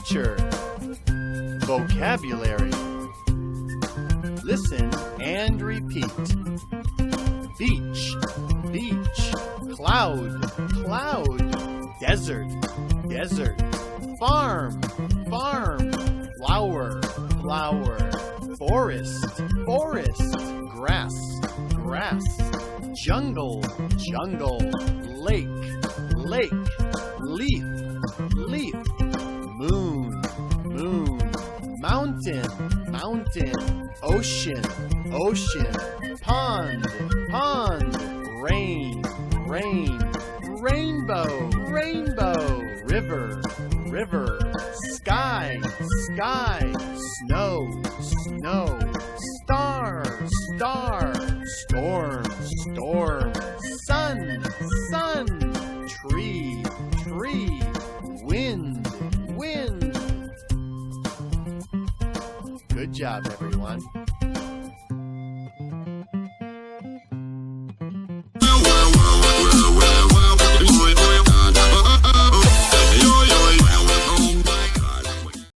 teacher. Vocabulary. Listen and repeat. Beach, beach. Cloud, cloud. Desert, desert. Farm, farm. Flower, flower. Forest, forest. Grass, grass. Jungle, jungle. Lake, lake. Leaf, leaf. Moon, moon. Mountain, mountain. Ocean, ocean. Pond, pond. Rain, rain. Rainbow, rainbow. River, river. Sky, sky. Snow, snow. Star, star. Storm, storm. Sun, sun. Tree, tree. Wind, wind. Good job, everyone.